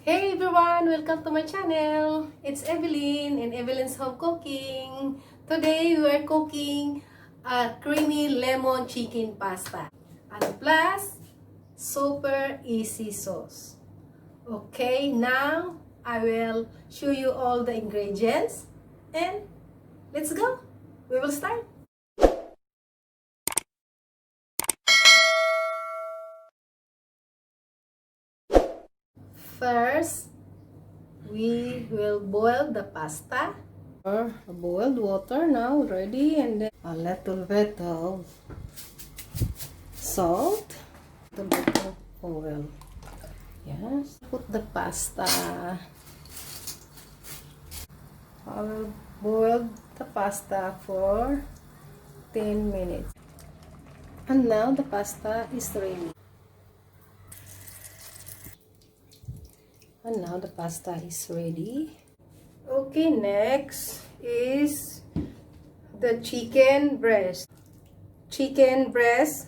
Hey everyone! Welcome to my channel! It's Evelyn and Evelyn's Home Cooking. Today we are cooking a creamy lemon chicken pasta. And plus, super easy sauce. Okay, now I will show you all the ingredients and let's go! We will start! First, we will boil the pasta. Boiled water now ready, and then a little bit of salt, a little bit of oil. Yes, put the pasta. I will boil the pasta for 10 minutes. And now the pasta is ready. And now the pasta is ready. Okay, next is the chicken breast. Chicken breast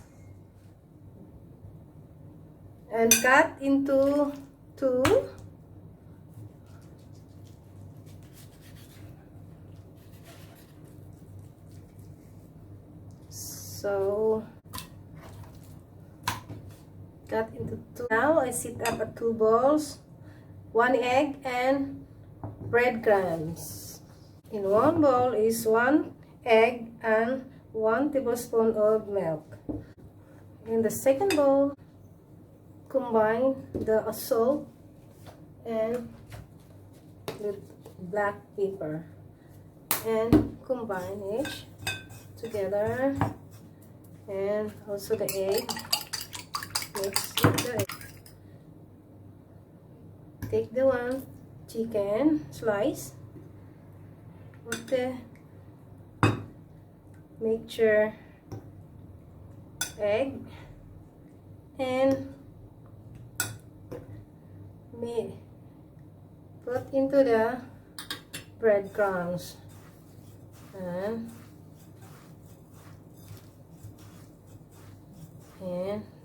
and cut into two. So cut into two. Now I set up at 2 bowls, 1 egg and breadcrumbs. In one bowl is 1 egg and 1 tablespoon of milk. In the second bowl, combine the salt and the black pepper and combine it together, and also the egg. Mix with the egg. Take the one chicken slice, put the mixture egg and put into the breadcrumbs and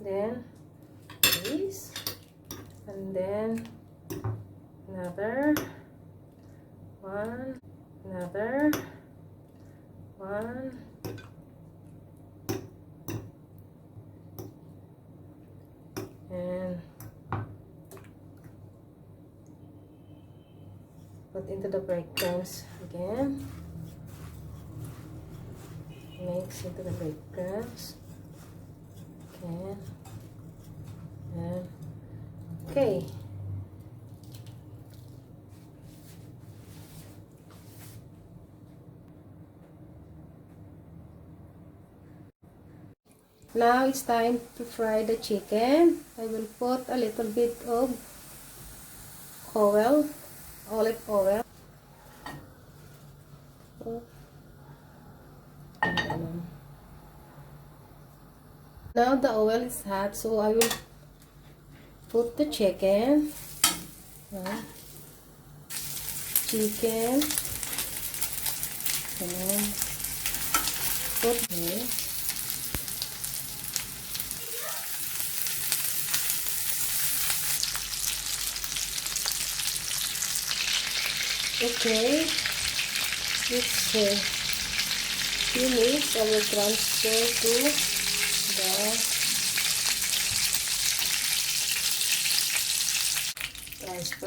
then this, and then another one, another one, and put into the breadcrumbs again. Mix into the breadcrumbs again, and okay. Now it's time to fry the chicken. I will put a little bit of oil, olive oil. Now the oil is hot, so I will put the chicken. Chicken. And put this. Okay, it's few minutes. I will transfer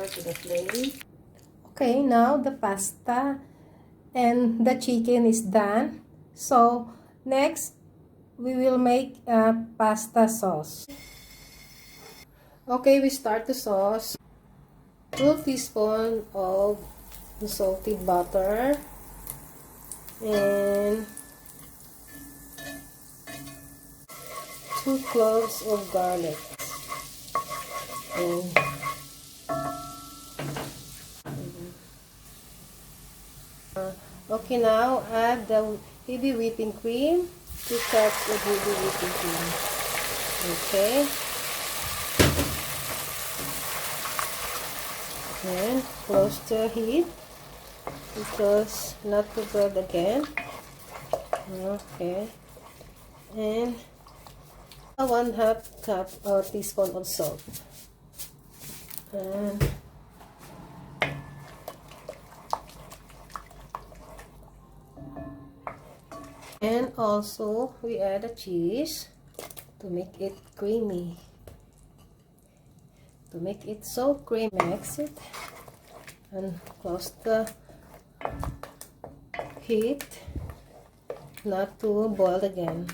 to the flame. Okay, now the pasta and the chicken is done. So next we will make a pasta sauce. Okay, we start the sauce. 2 teaspoons of unsalted butter and 2 cloves of garlic, and okay, now add the heavy whipping cream, 2 cups of heavy whipping cream. Okay, and close the heat because not to burn again. Okay, and 1/2 cup or teaspoon of salt, and also we add a cheese to make it creamy. To make it so creamy, mix it and close the heat not to boil again.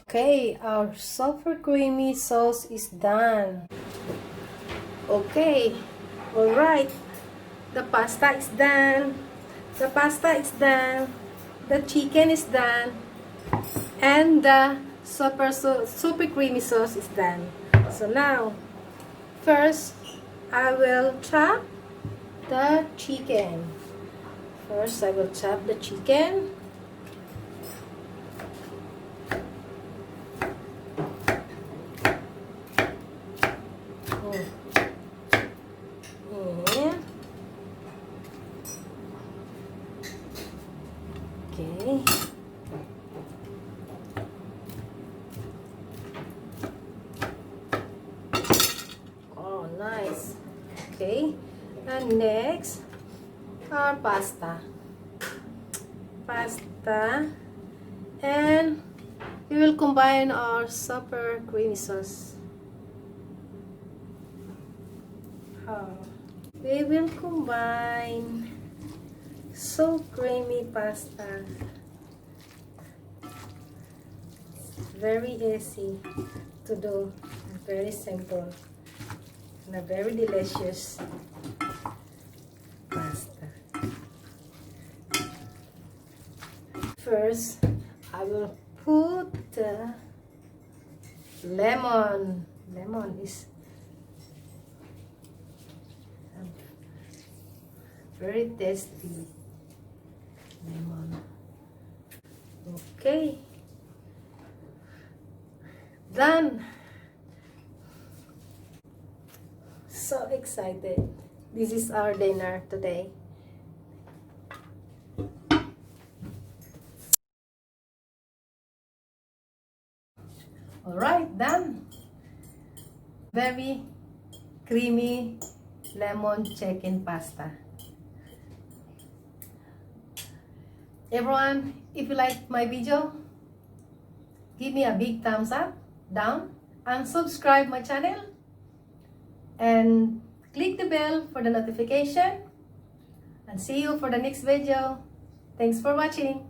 Okay, our super creamy sauce is done. Okay, alright, the pasta is done. The pasta is done. The chicken is done. And the super creamy sauce is done. So now, first, I will chop the chicken. First, I will chop the chicken. Okay. Oh, nice. Okay. And next, our pasta. And we will combine our super creamy sauce. We will combine so creamy pasta. It's very easy to do, very simple, and a very delicious pasta. First, I will put the lemon. Lemon is very tasty. Lemon. Okay. Done. So excited. This is our dinner today. Alright, done. Very creamy lemon chicken pasta. Everyone, if you like my video, give me a big thumbs up, down, and subscribe my channel. And click the bell for the notification. And see you for the next video. Thanks for watching.